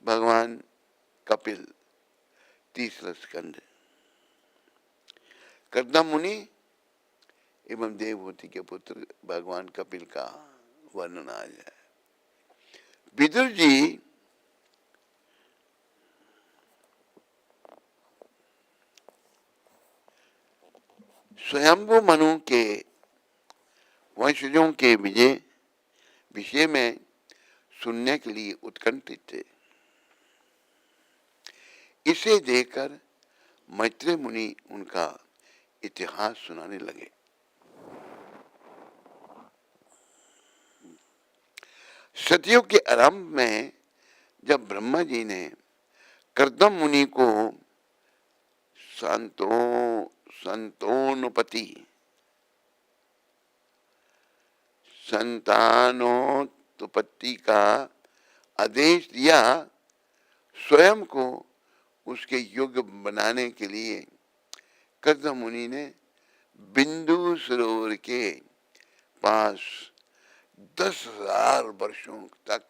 भगवान कपिल, तीसरा स्कंद। कर्दम मुनि एवं देवहूति के पुत्र भगवान कपिल का वर्णन आ जाए। विदुर जी स्वयंभू मनु के वंशजों के विषय में सुनने के लिए उत्कंठित थे। इसे देखकर मैत्रेय मुनि उनका इतिहास सुनाने लगे। सतयुग के आरंभ में जब ब्रह्मा जी ने कर्दम मुनि को संतानोत्पत्ति का आदेश दिया, स्वयं को उसके योग्य बनाने के लिए कर्दम मुनि ने बिंदु सरोवर के पास 10,000 वर्षों तक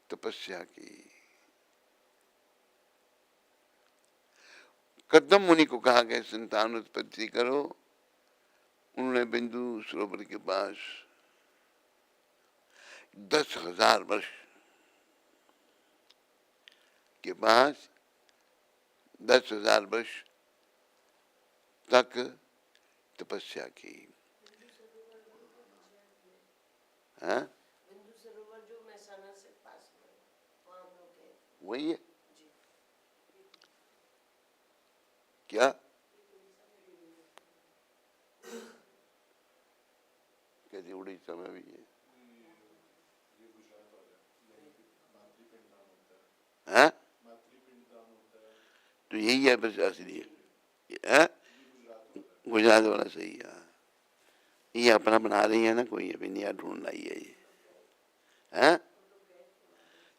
तपस्या की। कर्दम मुनि को कहा गया संतान उत्पत्ति करो। उन्होंने बिंदु सरोवर के पास 10,000 वर्ष के पास 10,000 वर्ष तक तपस्या की। हाँ? वही है क्या? कहते उड़ीसा में भी है। हाँ? तो यही है बस असली है। गुजरात वाला सही है। ये अपना बना रही है ना, कोई अभी नया ढूंढ रही है ये। हाँ?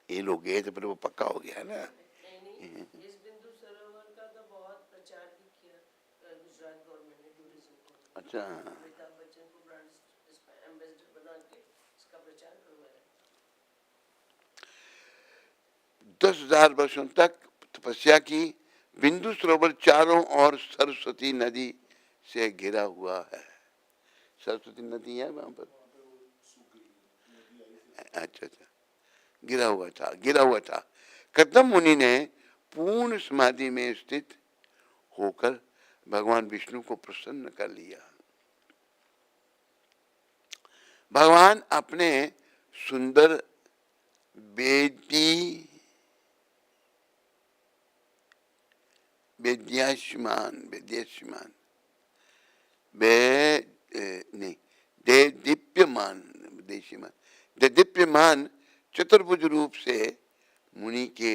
ये लोग गए थे पर वो पक्का हो गया ना। इस बिंदु सरोवर का तो बहुत प्रचार भी किया गुजरात गवर्नमेंट ने टूरिज्म को। अच्छा। अमिताभ बच्चन को ब्रांड एम्बेसडर बना के इसका प्रचार करवाया। 10,000 वर्षों तक तपस्या की। बिंदु सरोवर चारों ओर सरस्वती नदी से घिरा हुआ है। सरस्वती नदी है वहां पर। अच्छा अच्छा, गिरा हुआ था। कर्दम मुनि ने पूर्ण समाधि में स्थित होकर भगवान विष्णु को प्रसन्न कर लिया। भगवान अपने सुंदर दीप्यमान चतुर्भुज रूप से मुनि के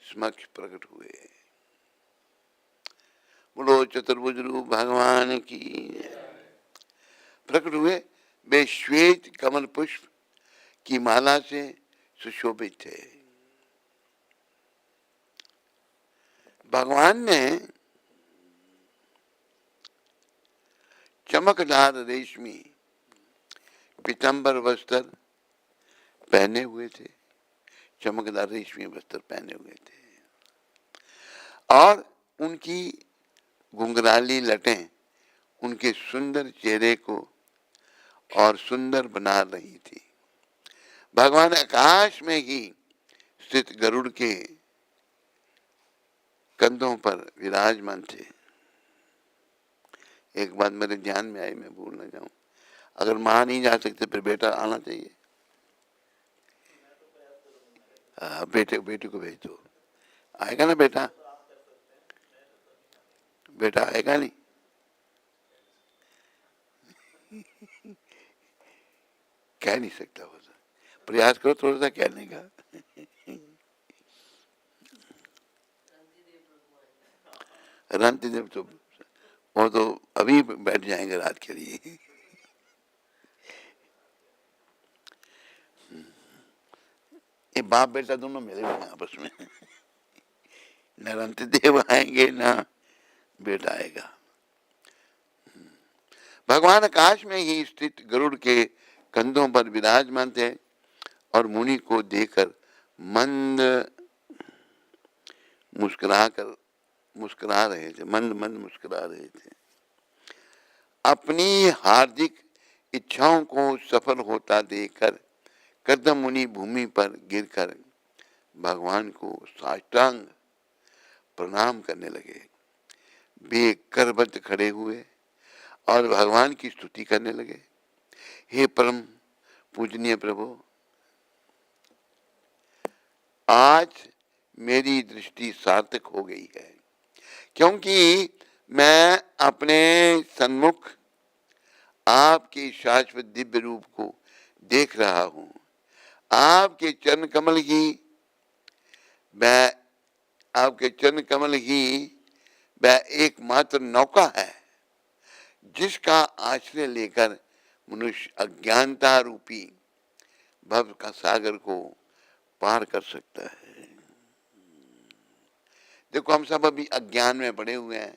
समक्ष प्रकट हुए। बोलो चतुर्भुज रूप भगवान की। प्रकट हुए। वे श्वेत कमल पुष्प की माला से सुशोभित थे। भगवान ने चमकदार रेशमी पीतांबर वस्त्र पहने हुए थे। चमकदार रेशमी वस्त्र पहने हुए थे और उनकी घुंघराली लटें उनके सुंदर चेहरे को और सुंदर बना रही थी। भगवान आकाश में ही स्थित गरुड़ के कंधों पर विराजमान थे। एक बात मेरे ध्यान में आई, मैं भूल ना जाऊं। अगर मां नहीं जा सकते फिर बेटा आना चाहिए। बेटे को भेज दो। आएगा ना बेटा? बेटा आएगा नहीं? कह नहीं सकता वो। प्रयास करो थोड़ा सा कहने का। रांतिदेव तो वो तो अभी बैठ जाएंगे रात के लिए। ये बाप बेटा दोनों मेरे भी आपस में। न रांतिदेव आएंगे ना बेटा आएगा। भगवान आकाश में ही स्थित गरुड़ के कंधों पर विराजमान थे और मुनि को देखकर मंद मुस्कुरा रहे थे, मंद मंद मुस्कुरा रहे थे। अपनी हार्दिक इच्छाओं को सफल होता देखकर कर्दम मुनि भूमि पर गिरकर भगवान को साष्टांग प्रणाम करने लगे। वे करबद्ध खड़े हुए और भगवान की स्तुति करने लगे। हे परम पूजनीय प्रभु, आज मेरी दृष्टि सार्थक हो गई है, क्योंकि मैं अपने सन्मुख आपके शाश्वत दिव्य रूप को देख रहा हूं। आपके चरण कमल ही वह एकमात्र नौका है जिसका आश्रय लेकर मनुष्य अज्ञानता रूपी भव का सागर को पार कर सकता है। देखो, हम सब अभी अज्ञान में पड़े हुए हैं,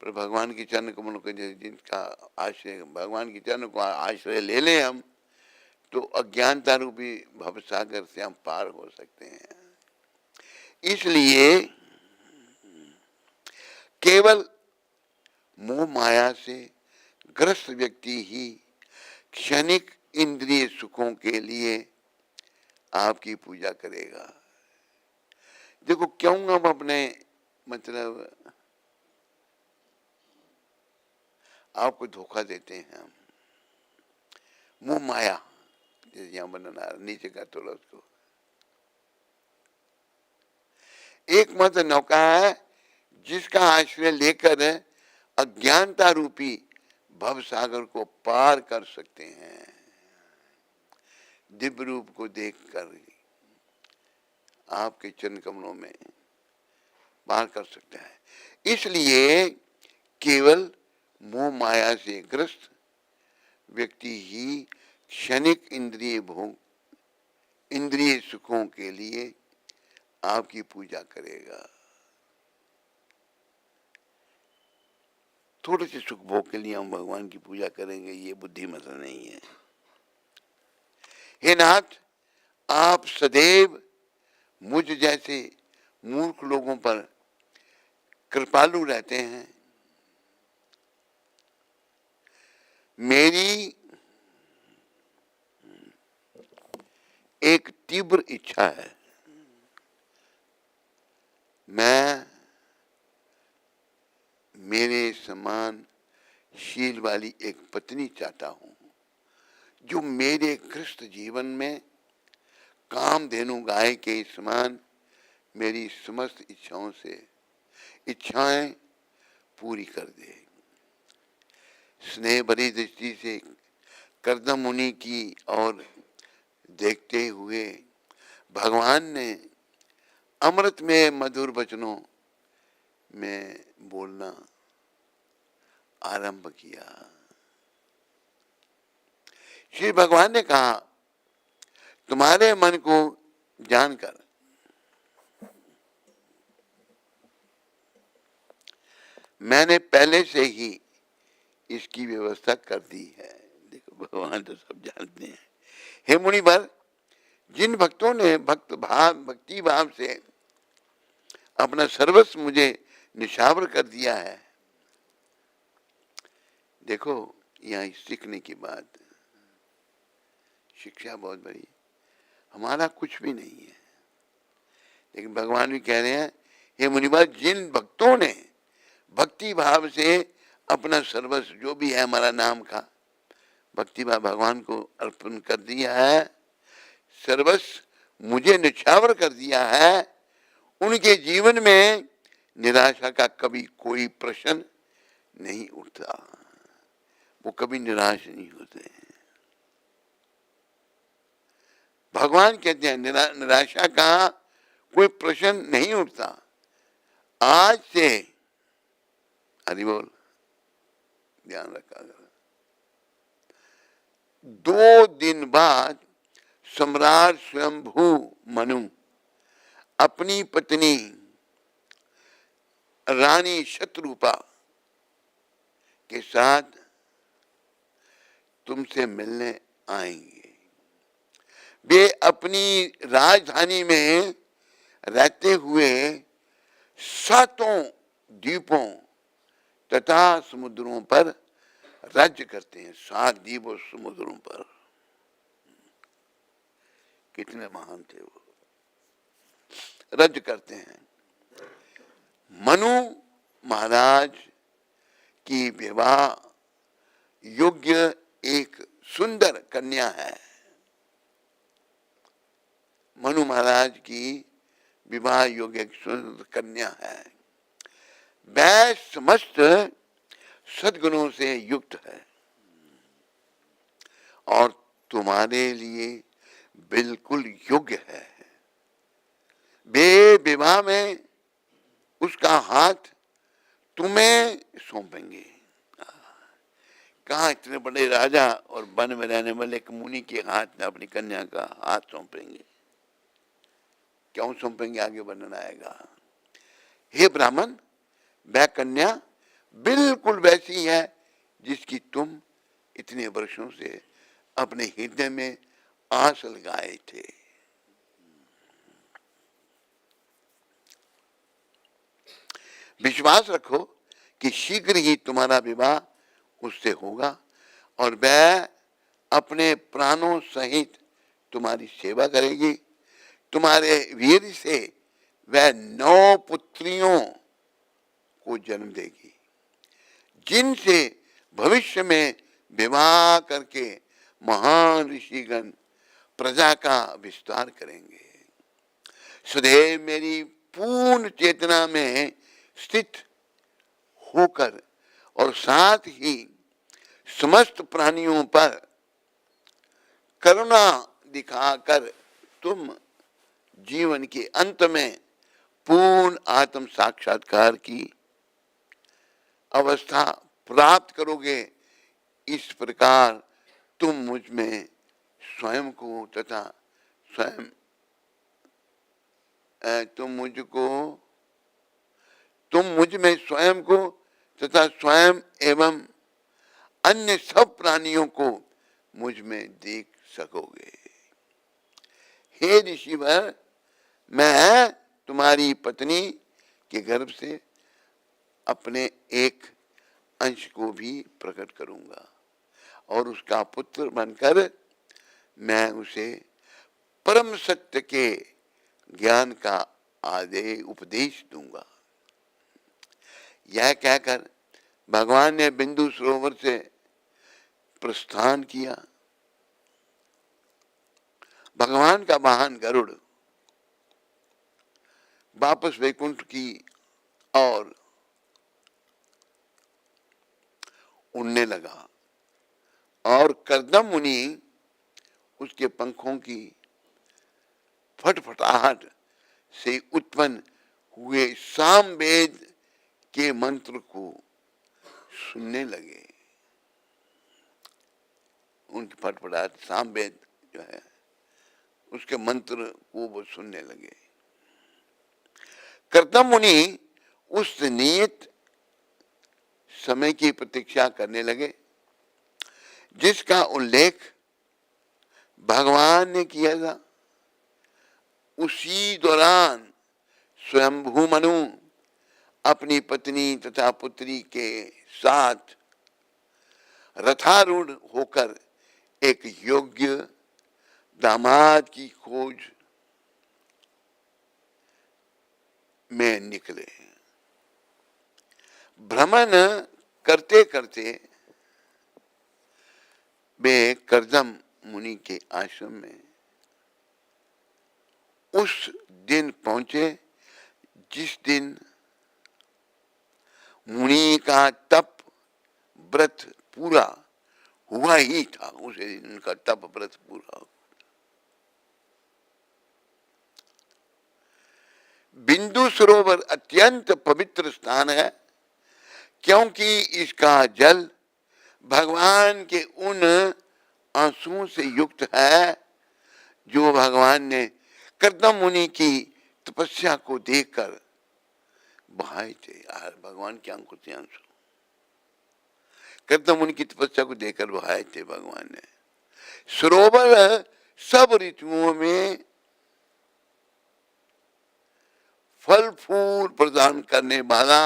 पर भगवान के चरण कमल को जिनका आश्रय, भगवान के चरण को आश्रय ले लें हम, तो अज्ञानता रूपी भव सागर से हम पार हो सकते हैं। इसलिए केवल मोह माया से ग्रस्त व्यक्ति ही क्षणिक इंद्रिय सुखों के लिए आपकी पूजा करेगा। देखो, क्यों हम अपने मतलब आपको धोखा देते हैं हम, मोह माया, जैसे यहां बनना नीचे का तोड़ा उसको, एकमात्र नौका है जिसका आश्रय लेकर अज्ञानता रूपी भव सागर को पार कर सकते हैं। दिव्य रूप को देखकर आपके चरण कमलों में पार कर सकता है। इसलिए केवल मोह माया से ग्रस्त व्यक्ति ही क्षणिक इंद्रिय सुखों के लिए आपकी पूजा करेगा। थोड़े से सुख भोग के लिए हम भगवान की पूजा करेंगे, ये बुद्धिमता नहीं है। हे नाथ, आप सदैव मुझ जैसे मूर्ख लोगों पर कृपालु रहते हैं। मेरी एक तीव्र इच्छा है, मैं मेरे समान शील वाली एक पत्नी चाहता हूं, जो मेरे कृष्ण जीवन में कामधेनु गाय के समान मेरी समस्त इच्छाएं पूरी कर दे। स्नेह भरी दृष्टि से कर्दम मुनि की ओर देखते हुए भगवान ने अमृत में मधुर वचनों में बोलना आरंभ किया। श्री भगवान ने कहा, तुम्हारे मन को जानकर मैंने पहले से ही इसकी व्यवस्था कर दी है। देखो, भगवान तो सब जानते हैं। हे मुनिवर, जिन भक्तों ने भक्ति भाव से अपना सर्वस्व मुझे निशावर कर दिया है, देखो यहाँ सीखने की बात, शिक्षा बहुत बड़ी। हमारा कुछ भी नहीं है, लेकिन भगवान भी कह रहे हैं, हे मुनिवर, जिन भक्तों ने भक्ति भाव से अपना सर्वस्व जो भी है हमारा नाम का भक्ति भाव भगवान को अर्पण कर दिया है, सर्वस्व मुझे निछावर कर दिया है, उनके जीवन में निराशा का कभी कोई प्रश्न नहीं उठता। वो कभी निराश नहीं होते। भगवान कहते हैं निराशा का कोई प्रश्न नहीं उठता। आज से हरि बोल, ध्यान रखा। 2 दिन बाद सम्राट स्वयंभू मनु अपनी पत्नी रानी शत्रुपा के साथ तुमसे मिलने आएंगे। वे अपनी राजधानी में रहते हुए 7 द्वीपों तथा समुद्रों पर राज्य करते हैं। 7 द्वीप और समुद्रों पर। कितने महान थे वो, राज्य करते हैं। मनु महाराज की विवाह योग्य एक सुंदर कन्या है। मनु महाराज की विवाह योग्य एक सुंदर कन्या है। वह समस्त सद्गुणों से युक्त है और तुम्हारे लिए बिल्कुल योग्य है। वे विवाह में उसका हाथ तुम्हें सौंपेंगे। कहा इतने बड़े राजा और वन में रहने वाले एक मुनि के हाथ में अपनी कन्या का हाथ सौंपेंगे? क्यों सौंपेंगे, आगे वर्णन आएगा। हे ब्राह्मण, वह कन्या बिल्कुल वैसी है जिसकी तुम इतने वर्षों से अपने हृदय में आस लगाए थे। विश्वास रखो कि शीघ्र ही तुम्हारा विवाह उससे होगा और वह अपने प्राणों सहित तुम्हारी सेवा करेगी। तुम्हारे वीर से वह 9 पुत्रियों को जन्म देगी, जिनसे भविष्य में विवाह करके महान ऋषिगण प्रजा का विस्तार करेंगे। सदैव मेरी पूर्ण चेतना में स्थित होकर और साथ ही समस्त प्राणियों पर करुणा दिखाकर तुम जीवन के अंत में पूर्ण आत्म साक्षात्कार की अवस्था प्राप्त करोगे। इस प्रकार तुम मुझ में स्वयं को तथा स्वयं तुम मुझ में स्वयं को तथा स्वयं एवं अन्य सब प्राणियों को मुझ में देख सकोगे। हे ऋषिवर, मैं तुम्हारी पत्नी के गर्भ से अपने एक अंश को भी प्रकट करूंगा और उसका पुत्र बनकर मैं उसे परम सत्य के ज्ञान का उपदेश दूंगा। यह कहकर भगवान ने बिंदु सरोवर से प्रस्थान किया। भगवान का वाहन गरुड़ वापस वैकुंठ की और उड़ने लगा और कर्दम मुनि उसके पंखों की फटफटाहट से उत्पन्न हुए सामवेद के मंत्र को सुनने लगे। उनकी फटफटाहट, सामवेद जो है उसके मंत्र को वो सुनने लगे। कर्दम मुनि उस नियत समय की प्रतीक्षा करने लगे जिसका उल्लेख भगवान ने किया था। उसी दौरान स्वयंभू मनु अपनी पत्नी तथा पुत्री के साथ रथारूढ़ होकर एक योग्य दामाद की खोज में निकले। भ्रमण करते करते वे कर्दम मुनि के आश्रम में उस दिन पहुंचे जिस दिन मुनि का तप व्रत पूरा हुआ ही था। उसे दिन उनका तप व्रत पूरा हुआ। बिंदु सरोवर अत्यंत पवित्र स्थान है क्योंकि इसका जल भगवान के उन आंसुओं से युक्त है जो भगवान ने कर्दम मुनि की तपस्या को देखकर बहाए थे। भगवान के आंखों से आंसू कर्दम मुनि की तपस्या को देखकर बहाए थे भगवान ने। सरोवर सब ऋतुओं में फल फूल प्रदान करने वाला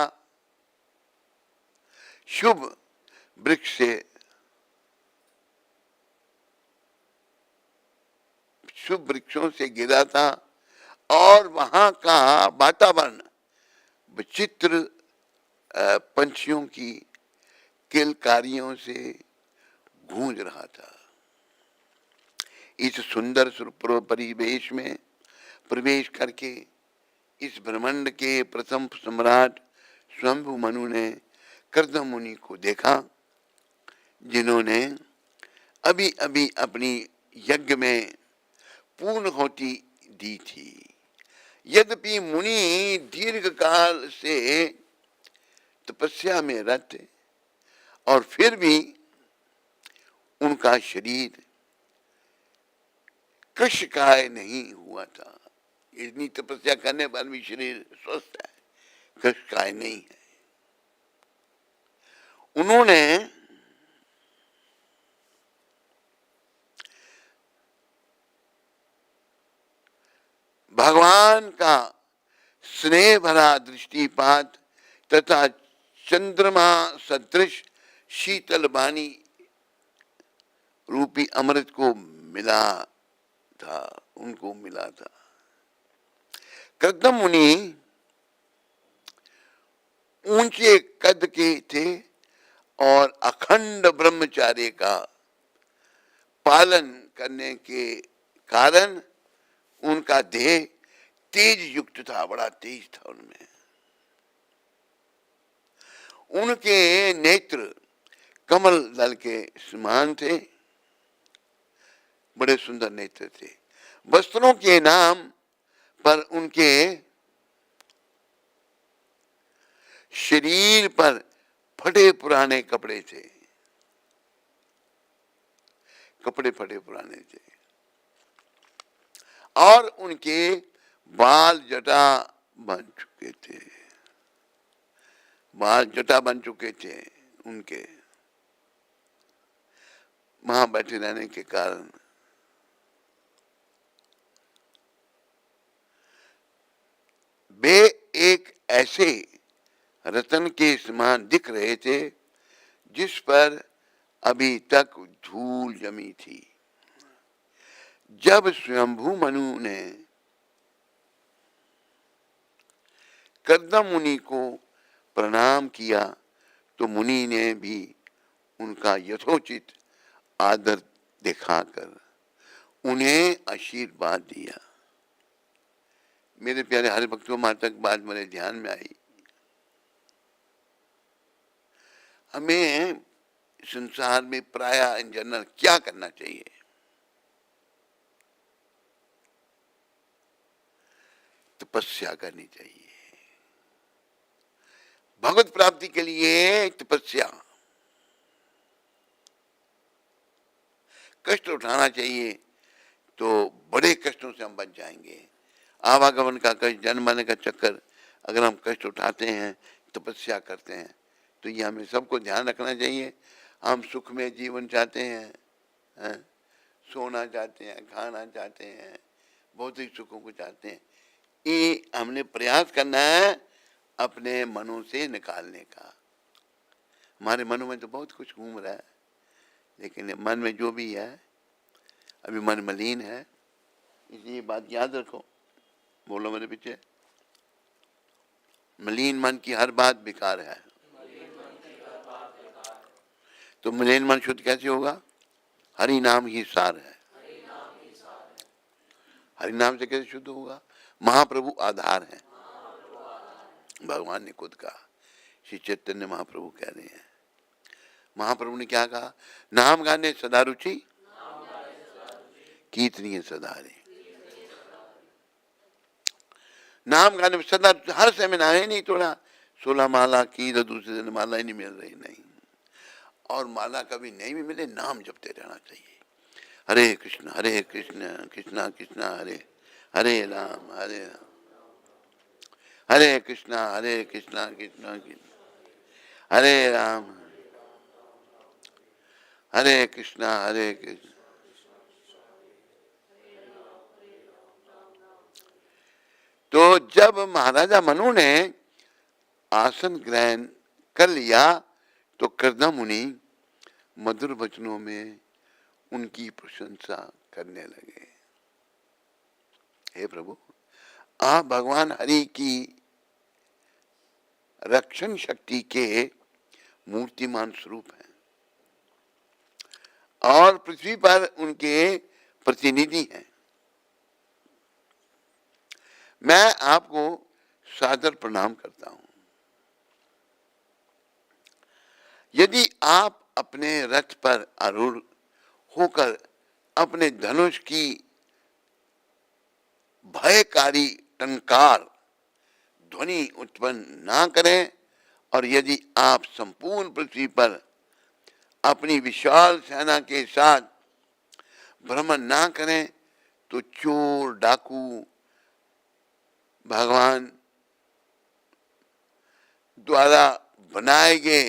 शुभ वृक्ष से शुभ वृक्षों से गिरा था और वहां का वातावरण विचित्र पंछियों की किलकारियों से गूंज रहा था। इस सुंदर परिवेश में प्रवेश करके इस ब्रह्मांड के प्रथम सम्राट स्वयंभु मनु ने कर्दम मुनि को देखा, जिन्होंने अभी अभी अपनी यज्ञ में पूर्णाहुति दी थी। यद्यपि मुनि दीर्घ काल से तपस्या में रत थे और फिर भी उनका शरीर कष्टकाय नहीं हुआ था। इतनी तपस्या करने पर भी शरीर स्वस्थ है, कष्टकाय नहीं है। उन्होंने भगवान का स्नेह भरा दृष्टिपात तथा चंद्रमा सदृश शीतल वाणी रूपी अमृत को मिला था, उनको मिला था। कर्दम मुनि ऊंचे कद के थे और अखंड ब्रह्मचार्य का पालन करने के कारण उनका देह तेज युक्त था, बड़ा तेज था उनमें। उनके नेत्र कमल दल के समान थे, बड़े सुंदर नेत्र थे। वस्त्रों के नाम पर उनके शरीर पर फटे पुराने कपड़े थे, कपड़े फटे पुराने थे और उनके बाल जटा बन चुके थे, बाल जटा बन चुके थे उनके वहां बैठे रहने के कारण। वे एक ऐसे रतन के समान दिख रहे थे जिस पर अभी तक धूल जमी थी। जब स्वयंभू मनु ने कर्दम मुनि को प्रणाम किया तो मुनि ने भी उनका यथोचित आदर दिखाकर उन्हें आशीर्वाद दिया। मेरे प्यारे हरि भक्तों, वहां तक बात मेरे ध्यान में आई। हमें संसार में प्राय इन जनरल क्या करना चाहिए? तपस्या करनी चाहिए। भगवत प्राप्ति के लिए तपस्या, कष्ट उठाना चाहिए तो बड़े कष्टों से हम बच जाएंगे। आवागमन का कष्ट, जन्म मरने का चक्कर अगर हम कष्ट उठाते हैं, तपस्या करते हैं, तो ये हमें सबको ध्यान रखना चाहिए। हम सुख में जीवन चाहते हैं, सोना चाहते हैं, खाना चाहते हैं, भौतिक सुखों को चाहते हैं। ये हमने प्रयास करना है अपने मनों से निकालने का। हमारे मनों में तो बहुत कुछ घूम रहा है, लेकिन मन में जो भी है अभी मन मलिन है, इसलिए बात याद रखो। बोलो मेरे पीछे, मलिन मन की हर बात बेकार है। तो मलिन मन शुद्ध कैसे होगा? हरि नाम ही सार है। हरि नाम से कैसे शुद्ध होगा? महाप्रभु आधार है, भगवान ने खुद कहा। श्री चैतन्य महाप्रभु कह रहे हैं। महाप्रभु ने क्या कहा? नाम गाने सदा रुचि, कीर्तनीय सदा रे। नाम गाने में सदा, हर समय ना है नहीं, थोड़ा 16 माला की तो दूसरे दिन माला ही नहीं मिल रही, नहीं। और माला कभी नहीं भी मिले, नाम जपते रहना चाहिए। हरे कृष्ण कृष्णा कृष्णा हरे हरे राम, हरे कृष्णा कृष्णा कृष्णा हरे राम, हरे कृष्णा तो जब महाराजा मनु ने आसन ग्रहण कर लिया तो कर्दम मुनि मधुर वचनों में उनकी प्रशंसा करने लगे। हे प्रभु, आप भगवान हरि की रक्षण शक्ति के मूर्तिमान स्वरूप हैं और पृथ्वी पर उनके प्रतिनिधि हैं। मैं आपको सादर प्रणाम करता हूं। यदि आप अपने रथ पर आरूढ़ होकर अपने धनुष की भयकारी टंकार ध्वनि उत्पन्न ना करें और यदि आप संपूर्ण पृथ्वी पर अपनी विशाल सेना के साथ भ्रमण ना करें तो चोर डाकू भगवान द्वारा बनाए गए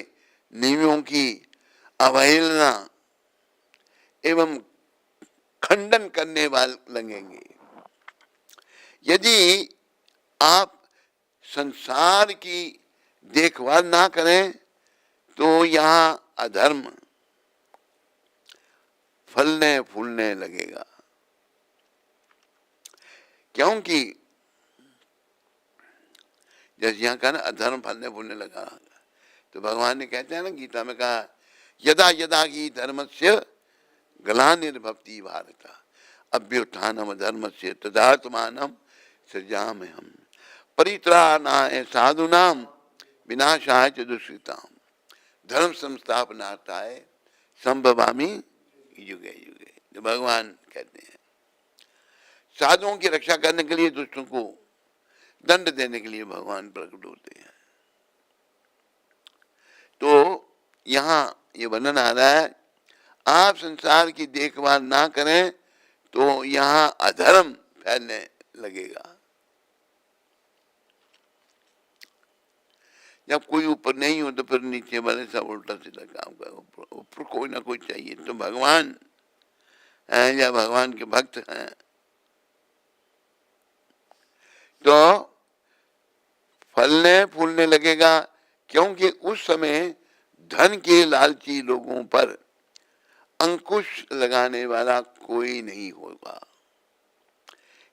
नियमों की अवहेलना एवं खंडन करने वाले लगेंगे। यदि आप संसार की देखभाल ना करें तो यहाँ अधर्म फलने फूलने लगेगा, क्योंकि जैसे यहाँ का ना अधर्म फलने फूलने लगा, तो भगवान ने कहते हैं ना गीता में कहा, यदा यदा ही धर्मस्य ग्लानिर्भवति भारत अभ्युत्थानम धर्मस्य तदात्मानं सृजाम्यहम् परित्राणाय साधूनां विनाशाय च दुष्कृताम् धर्म संस्थापनार्थाय संभवामि युगे युगे। तो भगवान कहते हैं साधुओं की रक्षा करने के लिए दुष्टों को दंड देने के लिए भगवान प्रकट होते हैं। तो यहाँ ये वर्णन आ रहा है, आप संसार की देखभाल ना करें तो यहाँ अधर्म फैलने लगेगा। जब कोई ऊपर नहीं हो तो फिर नीचे वाले सब उल्टा सीधा काम कर, ऊपर कोई ना कोई चाहिए। तो भगवान हैं या भगवान के भक्त हैं तो फलने फूलने लगेगा, क्योंकि उस समय धन के लालची लोगों पर अंकुश लगाने वाला कोई नहीं होगा।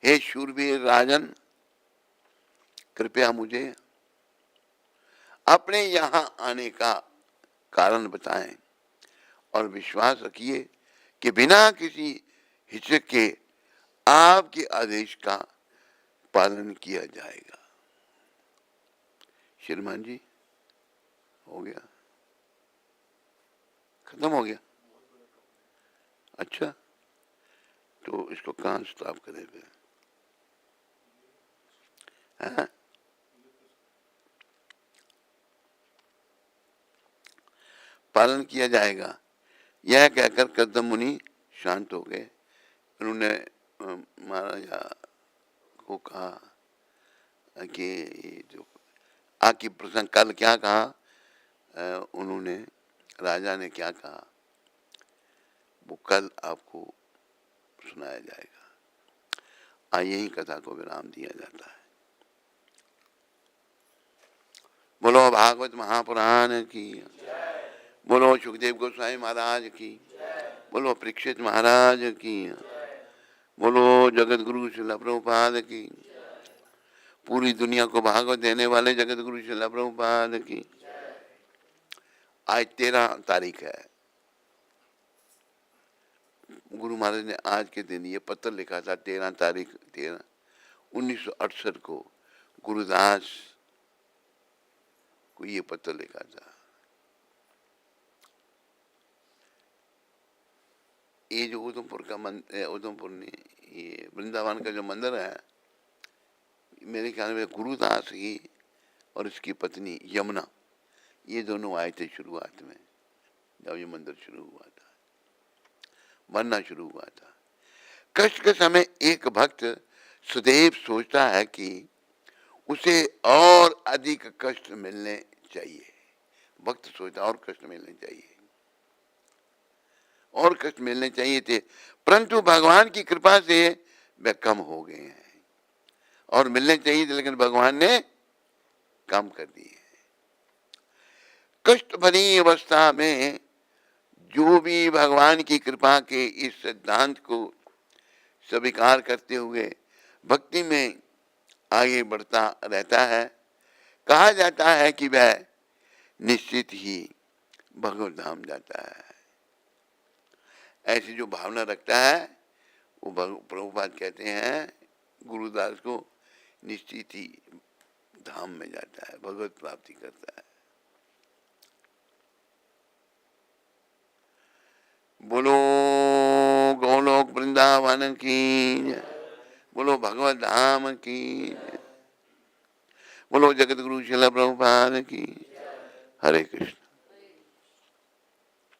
हे शूरवीर राजन, कृपया मुझे अपने यहाँ आने का कारण बताएं और विश्वास रखिए कि बिना किसी हिचक के आपके आदेश का पालन किया जाएगा। श्रीमान जी, हो गया, खत्म हो गया। अच्छा, तो इसको कहाँ स्टॉप करें फिर? हाँ? पालन किया जाएगा, यह कहकर कर्दम मुनि शांत हो गए। उन्होंने महाराजा को कहा कि जो आखिर प्रसंग कल क्या कहा, उन्होंने राजा ने क्या कहा वो कल आपको सुनाया जाएगा। आइए ही कथा को विराम दिया जाता है। बोलो भागवत महापुराण की, बोलो सुखदेव गोस्वामी महाराज की, बोलो परीक्षित महाराज की, बोलो जगत गुरु श्रील प्रभुपाद की, पूरी दुनिया को भागवत देने वाले जगत गुरु श्रील प्रभुपाद की। आज 13 तारीख है। गुरु महाराज ने आज के दिन ये पत्र लिखा था 13 तारीख 13 1968 को गुरुदास को ये पत्र लिखा था। ये जो उधमपुर का मंदिर, उधमपुर ने ये वृंदावन का जो मंदिर है, मेरे ख्याल में गुरुदास ही और इसकी पत्नी यमुना, ये दोनों आए थे शुरुआत में जब ये मंदिर शुरू हुआ था, बनना शुरू हुआ था। कष्ट के समय एक भक्त सदैव सोचता है कि उसे और अधिक कष्ट मिलने चाहिए। भक्त सोचता और कष्ट मिलने चाहिए, और कष्ट मिलने चाहिए थे, परंतु भगवान की कृपा से वे कम हो गए हैं। और मिलने चाहिए थे, लेकिन भगवान ने कम कर दिए। कष्ट भरी अवस्था में जो भी भगवान की कृपा के इस सिद्धांत को स्वीकार करते हुए भक्ति में आगे बढ़ता रहता है, कहा जाता है कि वह निश्चित ही भगवत धाम जाता है। ऐसी जो भावना रखता है वो प्रभुपाद कहते हैं गुरुदास को, निश्चित ही धाम में जाता है, भगवत प्राप्ति करता है। बोलो गोलोक वृंदावन की, बोलो भगवत धाम की, बोलो जगत गुरु श्रील प्रभुपाद की। हरे कृष्ण।